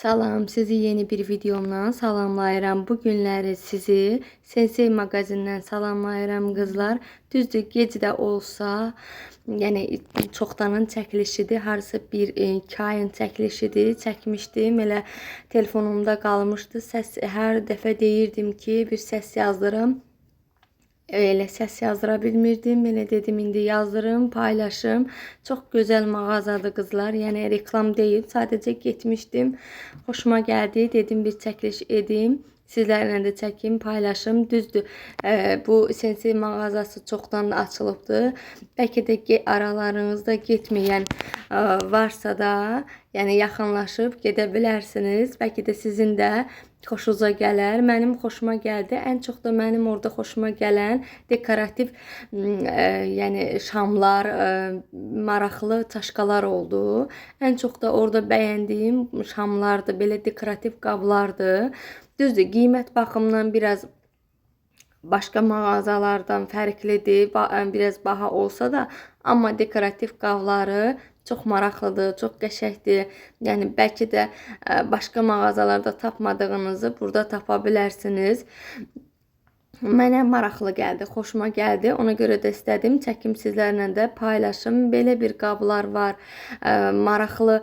Salam, sizi yeni bir videomdan salamlayıram. Bu günləri sizi Sensei mağazindən salamlayıram qızlar. Düzdür, gec də olsa, yəni çoxdanın çəkilişidir. Harısı bir 2 ayın çəkilişidir. Çəkmişdim, elə telefonumda qalmışdı. Səs hər dəfə deyirdim ki, bir səs yazdırım. Elə səs yazdıra bilmirdim. Elə dedim indi yazdırım, paylaşım. Çox gözəl mağazadır qızlar. Yəni reklam deyil, sadəcə getmişdim. Xoşuma gəldi. Dedim bir çəkiliş edim. Sizlərlə də çəkim, paylaşım. Düzdür, bu Sensei mağazası çoxdan da açılıbdır. Bəlkə də aralarınızda getməyən varsa da, yəni yaxınlaşıb gedə bilərsiniz. Bəlkə də sizin də xoşunuza gələr. Mənim xoşuma gəldi. Ən çox da mənim orada xoşuma gələn dekorativ yəni şamlar, maraqlı çaşkalar oldu. Ən çox da orada bəyəndiyim şamlardır, belə dekorativ qablardır. Düzdür, qiymət baxımından biraz başqa mağazalardan fərqlidir, biraz baha olsa da, amma dekorativ qabları çox maraqlıdır, çox qəşəngdir. Yəni bəlkə də başqa mağazalarda tapmadığınızı burada tapa bilərsiniz. Mənə maraqlı gəldi, xoşuma gəldi. Ona görə də istədim çəkim sizlərlə də paylaşım. Belə bir qablar var, maraqlı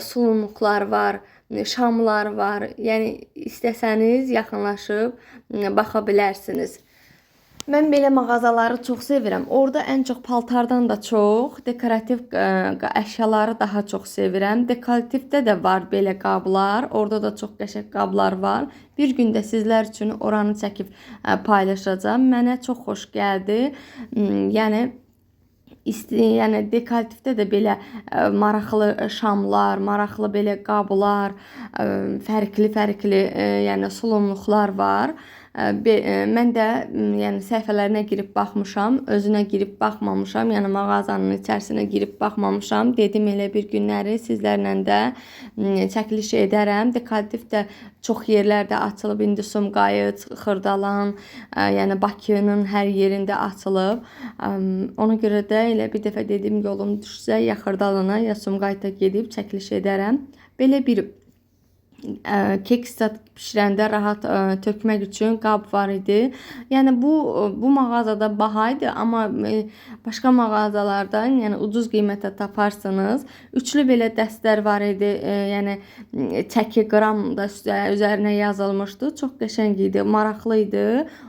sulumluqlar var, şamlar var. Yəni istəsəniz yaxınlaşıb baxa bilərsiniz. Mən belə mağazaları çox sevirəm. Orada ən çox paltardan da çox dekorativ əşyaları daha çox sevirəm. Dekorativdə də var belə qablar. Orada da çox qəşəng qablar var. Bir gün də sizlər üçün oranı çəkib paylaşacağam. Mənə çox xoş gəldi. Yəni dekorativdə də belə maraqlı şamlar, maraqlı belə qablar, fərqli yəni sulumluqlar var. Mən də yəni səhifələrinə girib baxmışam, özünə girib baxmamışam, yəni mağazanın içərisinə girib baxmamışam. Dedim elə bir günləri sizlərlə də çəkiliş edərəm. Dekorativ də çox yerlərdə açılıb, indi Sumqayıt, Xırdalan, yəni Bakının hər yerində açılıb. Ona görə də elə bir dəfə dedim yolum düşsə ya Xırdalana ya Sumqayıta gedib çəkiliş edərəm. Belə bir kek bişirəndə rahat tökmək üçün qab var idi. Yəni bu mağazada baha idi, amma başqa mağazalardan yəni ucuz qiymətə taparsınız. Üçlü belə dəstlər var idi. Yəni çəki qram da üzərinə yazılmışdı. Çox qəşəng idi, maraqlı idi.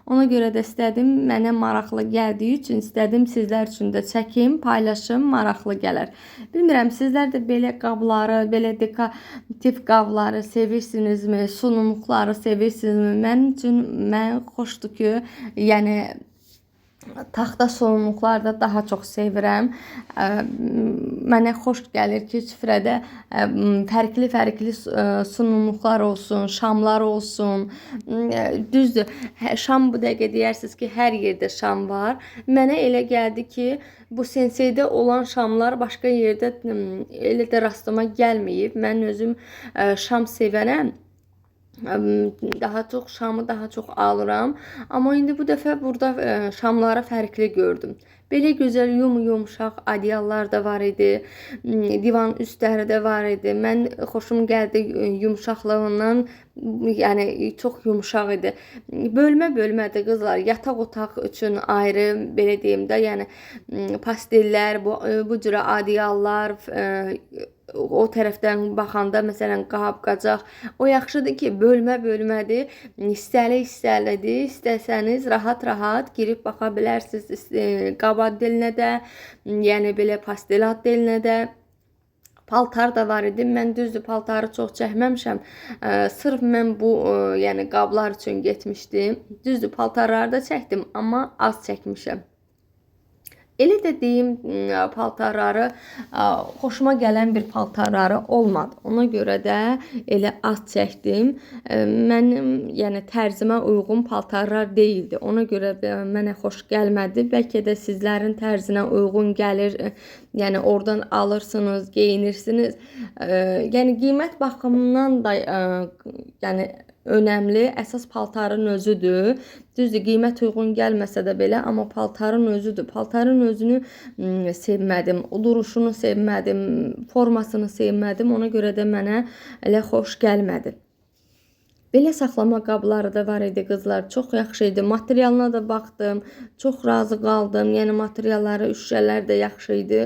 Ona görə də istədim, mənə maraqlı gəldiyi üçün istədim sizlər üçün də çəkim, paylaşım, maraqlı gələr. Bilmirəm sizlər də belə qabları, belə dekorativ qabları sevirsinizmi, sunumluqları sevirsinizmi? Mənim üçün xoşdur ki, yəni taxta sunumluqları da daha çox sevirəm. Mənə xoş gəlir ki, süfrədə fərqli sunumluqlar olsun, şamlar olsun. Düzdür, şam bu dəqiqə deyirsiniz ki, hər yerdə şam var. Mənə elə gəldi ki, bu Sensei'də olan şamlar başqa yerdə elə də rastıma gəlməyib. Mən özüm şam sevənəm. Şamı daha çox alıram. Amma indi bu dəfə burada şamları fərqli gördüm. Belə gözəl yumuşaq adyallar da var idi. Divan üstləri də var idi. Mən xoşum gəldi yumuşaqlığından. Yəni çox yumuşaq idi. Bölmədir qızlar. Yataq otaq üçün ayrı, belə deyim də, yəni pastellər, bu cürə adyallar, o tərəfdən baxanda məsələn qab-qacaq, o yaxşıdır ki, bölmədir, hissəlidir. İstəsəniz rahat girib baxa bilərsiniz qab addelinə də, yəni belə pastel addelinə də. Paltar da var idi. Mən düzdür paltarı çox çəkməmişəm. Sırf mən bu yəni qablar üçün getmişdim. Düzdür paltarları da çəkdim, amma az çəkmişəm. Elə də deyim, paltarları, xoşuma gələn bir paltarları olmadı. Ona görə də elə az çəkdim. Mənim yəni tərzimə uyğun paltarlar deyildi. Ona görə də mənə xoş gəlmədi. Bəlkə də sizlərin tərzinə uyğun gəlir. Yəni oradan alırsınız, geyinirsiniz. Yəni qiymət baxımından da yəni önəmli. Əsas paltarın özüdür. Düzdür, qiymət uyğun gəlməsə də belə, amma paltarın özüdür. Paltarın özünü sevmədim, duruşunu sevmədim, formasını sevmədim. Ona görə də mənə elə xoş gəlmədi. Belə saxlama qabları da var idi qızlar. Çox yaxşı idi. Materialına da baxdım. Çox razı qaldım. Yəni materialları, üşüşələr də yaxşı idi.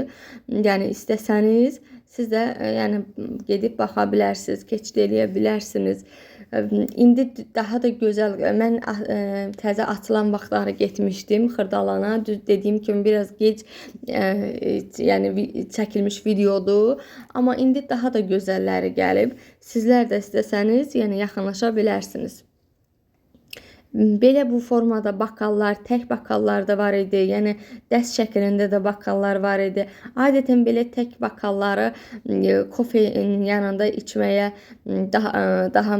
Yəni istəsəniz siz də yəni gedib baxa bilərsiniz, keçid eləyə bilərsiniz. İndi daha da gözəl. Mən təzə açılan vaxtları getmişdim Xırdalana. Düz dediyim kimi biraz gec yəni çəkilmiş videodur. Amma indi daha da gözəlləri gəlib. Sizlər də istəsəniz, yəni yaxınlaşa bilərsiniz. Belə bu formada bakallar, tək bakallar da var idi. Yəni dəst şəklində də bakallar var idi. Adətən belə tək bakalları kofenin yanında içməyə daha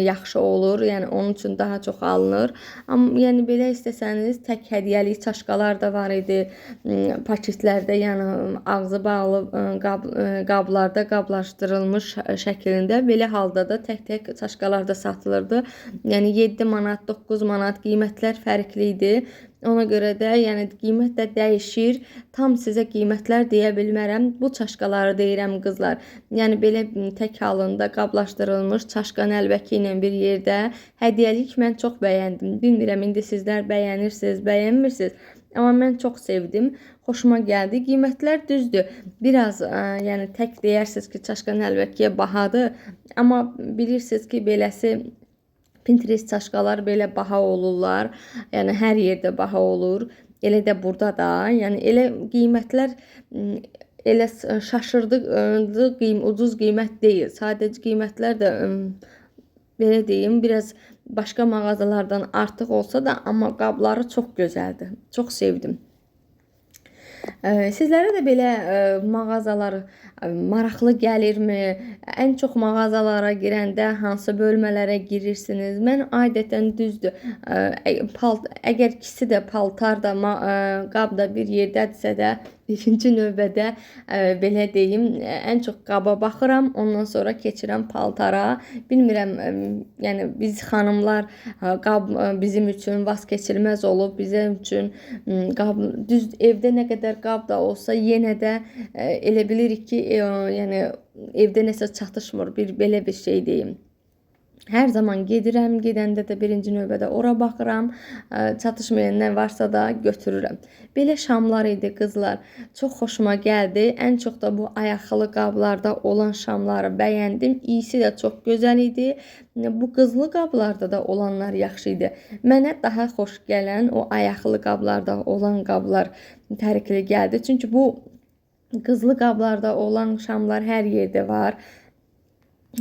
yaxşı olur. Yəni onun üçün daha çox alınır. Amma yəni belə istəsəniz tək hədiyyəlik çaşkalar da var idi. Paketlərdə, yəni ağzı bağlı qablarda qablaşdırılmış şəklində belə halda da tək-tək çaşkalar da satılırdı. Yəni 7 manat, 9 manat qiymətlər fərqli idi. Ona görə də yəni qiymət də dəyişir. Tam sizə qiymətlər deyə bilmərəm. Bu çaşkaları deyirəm qızlar. Yəni belə tək halında qablaşdırılmış çaşka nəlbəki ilə bir yerdə hədiyyəlik mən çox bəyəndim. Bilmirəm indi sizlər bəyənirsiniz, bəyənmirsiniz. Amma mən çox sevdim. Xoşuma gəldi. Qiymətlər düzdür. Biraz yəni tək deyirsiniz ki, çaşka nəlbəkiyə bahadır. Amma bilirsiniz ki, beləsi Pinterest çaşkalar belə baha olurlar. Yəni hər yerdə baha olur. Elə də burada da. Yəni elə qiymətlər elə şaşırdı, ucuz qiymət deyil. Sadəcə qiymətlər də belə deyim, biraz başqa mağazalardan artıq olsa da, amma qabları çox gözəldir. Çox sevdim. Sizlərə də belə mağazalar maraqlı gəlirmi? Ən çox mağazalara girəndə hansı bölmələrə girirsiniz? Mən adətən düzdür, əgər ikisi də paltar da, qab da bir yerdədirsə də ikinci növbədə belə deyim, ən çox qaba baxıram, ondan sonra keçirəm paltara. Bilmirəm, yəni biz xanımlar qab bizim üçün vaz keçilməz olub, bizim üçün qab düz evdə nə qədər qab da olsa yenə də elə bilirik ki, yəni evdə nəsə çatışmır, belə bir şey deyim. Hər zaman gedirəm, gedəndə də birinci növbədə ora baxıram, çatışmayan nə varsa da götürürəm. Belə şamlar idi qızlar, çox xoşuma gəldi. Ən çox da bu ayaqlı qablarda olan şamları bəyəndim. İyisi də çox gözəl idi. Bu qızlı qablarda da olanlar yaxşı idi. Mənə daha xoş gələn o ayaqlı qablarda olan qablar tərkli gəldi. Çünki bu qızlı qablarda olan şamlar hər yerdə var.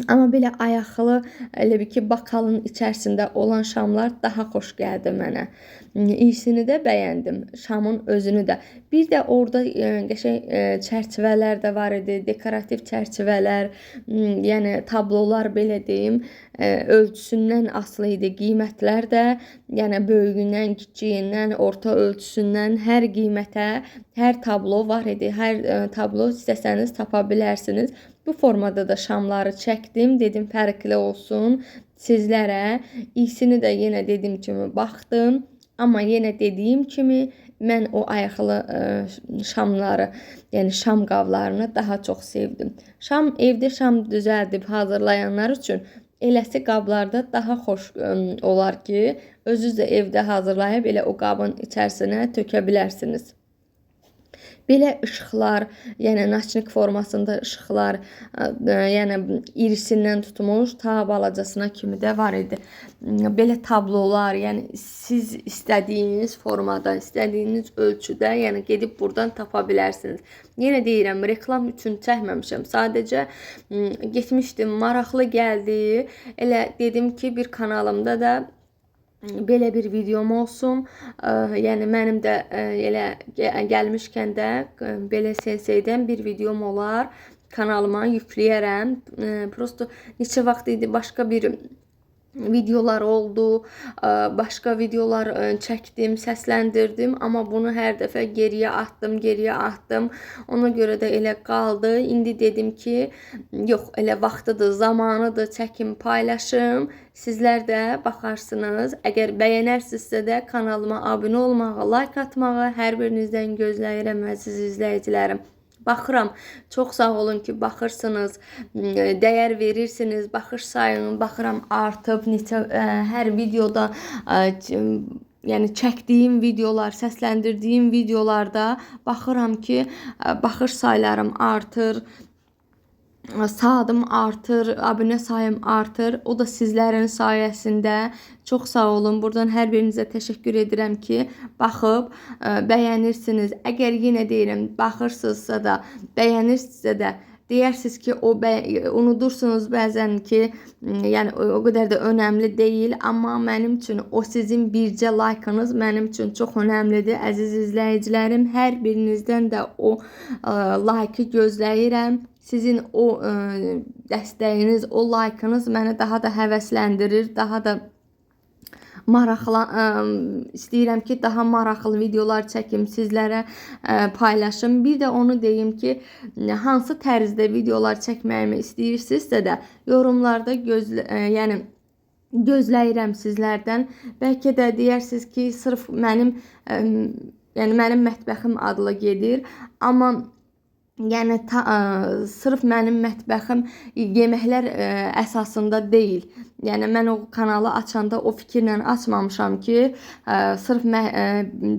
Amma belə ayaqlı, elə bir ki, bakalın içərisində olan şamlar daha xoş gəldi mənə. İyisini də bəyəndim, şamın özünü də. Bir də orada qəşəng çərçivələr də var idi, dekorativ çərçivələr, yəni tablolar belə deyim, ölçüsündən asılı idi. Qiymətlər də, yəni böyüyündən, kiçiyindən, orta ölçüsündən hər qiymətə, hər tablo var idi. Hər tablo istəsəniz tapa bilərsiniz. Bu formada da şamları çəkdim. Dedim fərqli olsun sizlərə. İyisini də yenə dediyim kimi baxdım. Amma yenə dediyim kimi mən o ayaqlı şamları, yəni şam qablarını daha çox sevdim. Evdə şam düzəldib hazırlayanlar üçün eləsi qablarda daha xoş olar ki, özünüz də evdə hazırlayıb elə o qabın içərisinə tökə bilərsiniz. Belə işıqlar, yəni naçnik formasında işıqlar, yəni irisindən tutmuş ta balacasına kimi də var idi. Belə tablolar, yəni siz istədiyiniz formada, istədiyiniz ölçüdə, yəni gedib buradan tapa bilərsiniz. Yenə deyirəm, reklam üçün çəkməmişəm. Sadəcə getmişdim, maraqlı gəldi. Elə dedim ki, bir kanalımda da belə bir videom olsun. Yəni mənim də elə gəlmişkən də belə senseydən bir videom olar. Kanalıma yükləyərəm. Prosto neçə vaxt idi başqa bir videolar oldu, başqa videolar çəkdim, səsləndirdim, amma bunu hər dəfə geriyə atdım, geriyə atdım. Ona görə də elə qaldı. İndi dedim ki, yox, elə vaxtıdır, zamanıdır, çəkim, paylaşım. Sizlər də baxarsınız. Əgər bəyənərsinizsə də kanalıma abunə olmağı, like atmağı hər birinizdən gözləyirəm əziz izləyicilərim. Baxıram, çox sağ olun ki, baxırsınız, dəyər verirsiniz, baxış sayını baxıram artıb, hər videoda, yəni çəkdiyim videolar, səsləndirdiyim videolarda baxıram ki, baxış saylarım artır, saadım artır, abunə sayım artır. O da sizlərin sayəsində. Çox sağ olun. Buradan hər birinizə təşəkkür edirəm ki, baxıb bəyənirsiniz. Əgər yenə deyirəm, baxırsınızsa da, bəyənirsinizsə də, deyirsiniz ki, unudursunuz bəzən ki, yəni o qədər də önəmli deyil, amma mənim üçün o sizin bircə like'ınız mənim üçün çox önəmlidir. Əziz izləyicilərim, hər birinizdən də o like'ı gözləyirəm. Sizin o dəstəyiniz, o like'ınız məni daha da həvəsləndirir, daha da maraqlı, istəyirəm ki, daha maraqlı videolar çəkim, sizlərə paylaşım. Bir də onu deyim ki, hansı tərzdə videolar çəkməyimi istəyirsinizsə də yorumlarda yəni gözləyirəm sizlərdən. Bəlkə də deyirsiniz ki, sırf mənim mətbəxim adlı gedir, amma yəni sırf mənim mətbəxim yeməklər əsasında deyil. Yəni mən o kanalı açanda o fikirlə açmamışam ki, sırf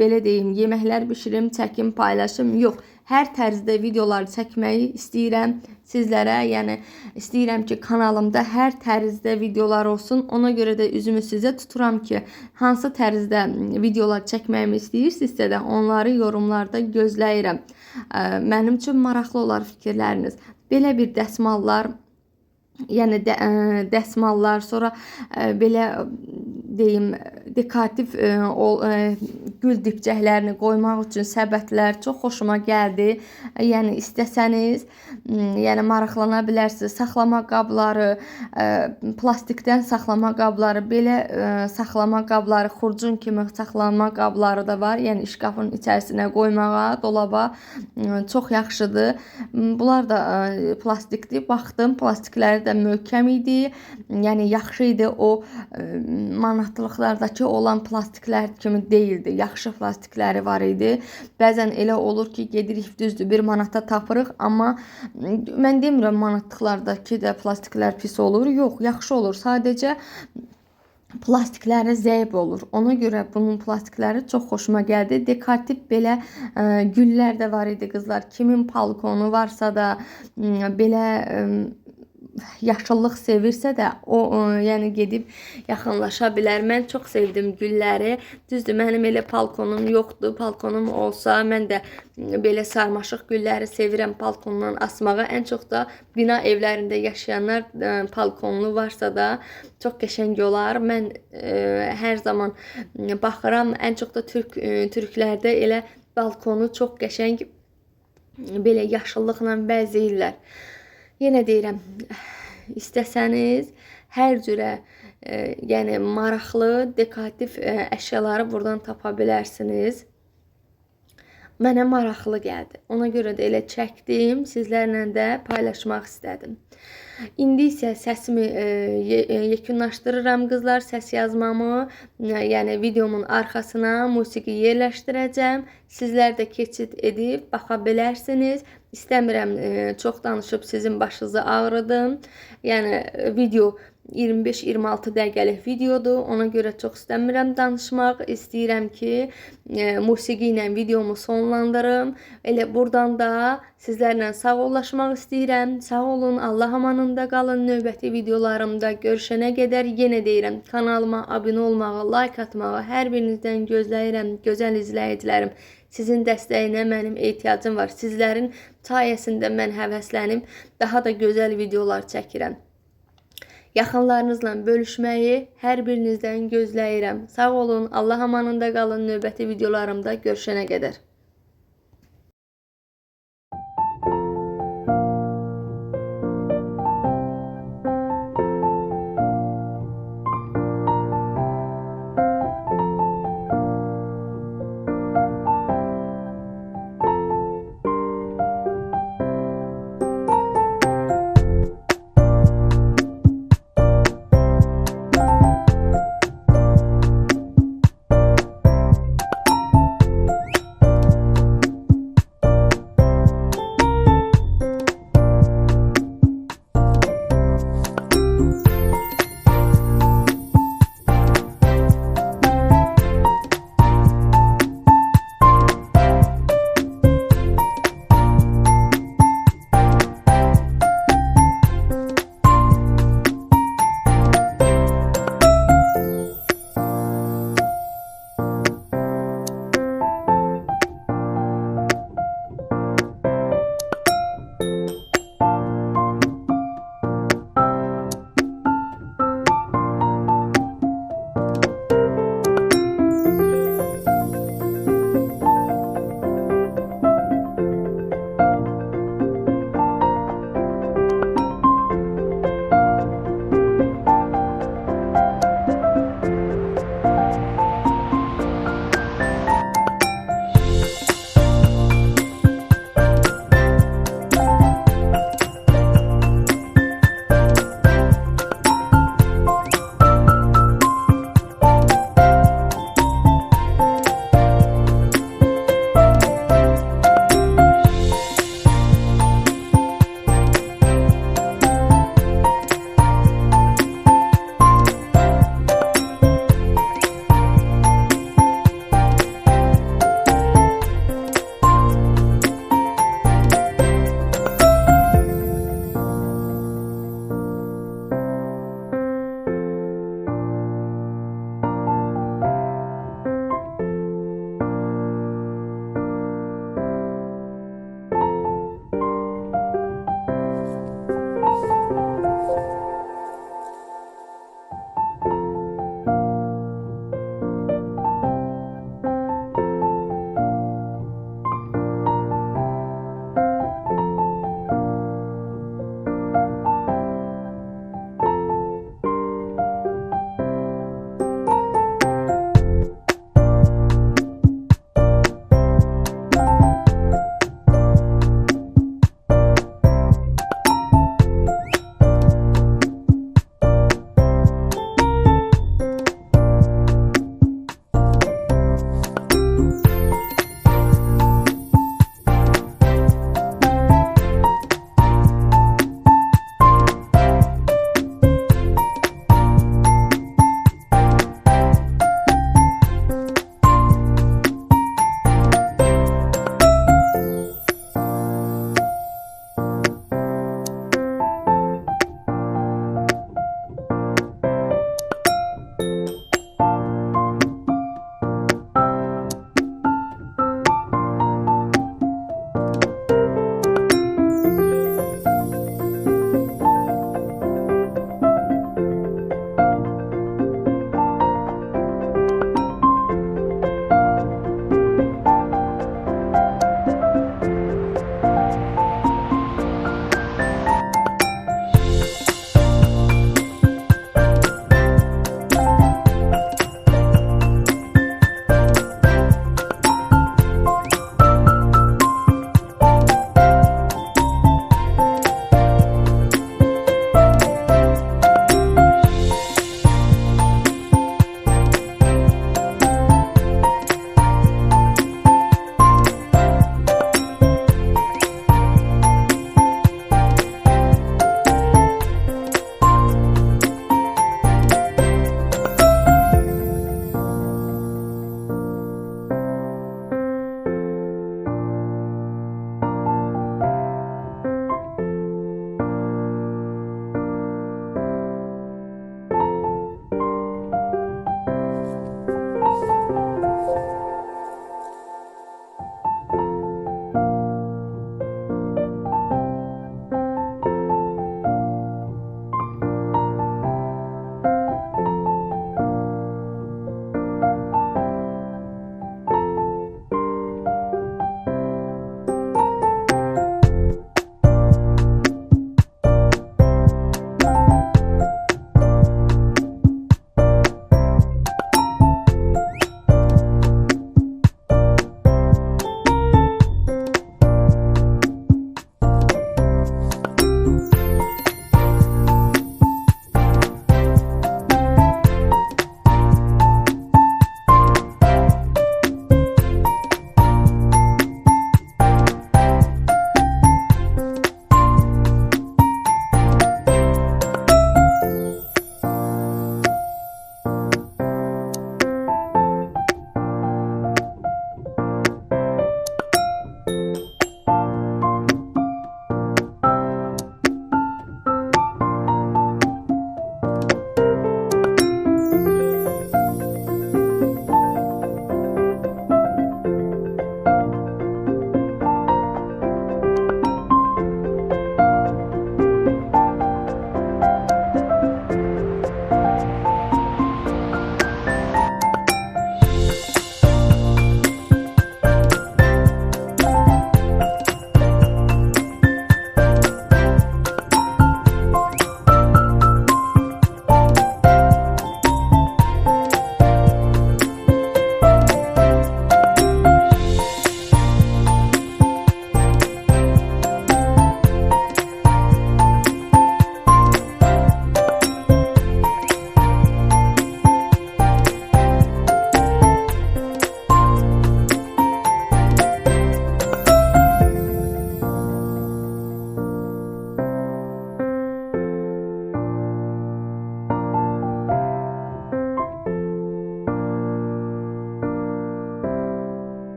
belə deyim, yeməklər bişirim, çəkim, paylaşım. Yox, hər tərzdə videolar çəkməyi istəyirəm sizlərə. Yəni istəyirəm ki, kanalımda hər tərzdə videolar olsun. Ona görə də üzümü sizə tuturam ki, hansı tərzdə videolar çəkməyimi istəyirsinizsə də onları yorumlarda gözləyirəm. Mənim üçün maraqlı olar fikirləriniz. Belə bir dəsmallar, yəni dəsmallar, sonra belə deyim, dekorativ gül dibçəklərini qoymaq üçün səbətlər çox xoşuma gəldi. Yəni istəsəniz, yəni maraqlana bilərsiniz. Saxlama qabları, plastikdən saxlama qabları, belə saxlama qabları, xurcun kimi saxlama qabları da var. Yəni şkafın içərisinə qoymağa, dolaba çox yaxşıdır. Bunlar da plastikdir. Baxdım, plastikləri də möhkəm idi. Yəni yaxşı idi. O manatlıqlardakı olan plastiklər kimi deyildi. Yaxşı plastikləri var idi. Bəzən elə olur ki, gedirik düzdür 1 manata tapırıq, amma mən demirəm manatlıqlardakı da plastiklər pis olur. Yox, yaxşı olur. Sadəcə plastikləri zəif olur. Ona görə bunun plastikləri çox xoşuma gəldi. Dekorativ belə güllər də var idi qızlar. Kimin balkonu varsa da belə yaşıllıq sevirsə də o yəni gedib yaxınlaşa bilər. Mən çox sevdim gülləri. Düzdür, mənim elə balkonum yoxdur. Balkonum olsa mən də belə sarmaşıq gülləri sevirəm balkondan asmağı. Ən çox da bina evlərində yaşayanlar balkonlu varsa da çox qəşəng olar. Mən hər zaman baxıram, ən çox da türklərdə elə balkonu çox qəşəng belə yaşıllıqla bəzəyirlər. Yenə deyirəm, istəsəniz hər cürə yəni maraqlı, dekorativ əşyaları buradan tapa bilərsiniz. Mənə maraqlı gəldi. Ona görə də elə çəkdim, sizlərlə də paylaşmaq istədim. İndi isə səsimi yekunlaşdırıram qızlar, səs yazmamı, yəni videomun arxasına musiqi yerləşdirəcəm. Sizlər də keçid edib baxa bilərsiniz. İstəmirəm çox danışıb sizin başınızı ağrıdım. Yəni video 25-26 dəqiqəlik videodur. Ona görə çox istəmirəm danışmaq. İstəyirəm ki, musiqi ilə videomu sonlandırım. Elə buradan da sizlərlə sağollaşmaq istəyirəm. Sağ olun, Allah amanında qalın. Növbəti videolarımda görüşənə qədər yenə deyirəm, kanalıma abunə olmağı, like atmağı hər birinizdən gözləyirəm, gözəl izləyicilərim. Sizin dəstəyinə mənim ehtiyacım var. Sizlərin sayəsində mən həvəslənib daha da gözəl videolar çəkirəm. Yaxınlarınızla bölüşməyi hər birinizdən gözləyirəm. Sağ olun, Allah amanında qalın. Növbəti videolarımda görüşənə qədər.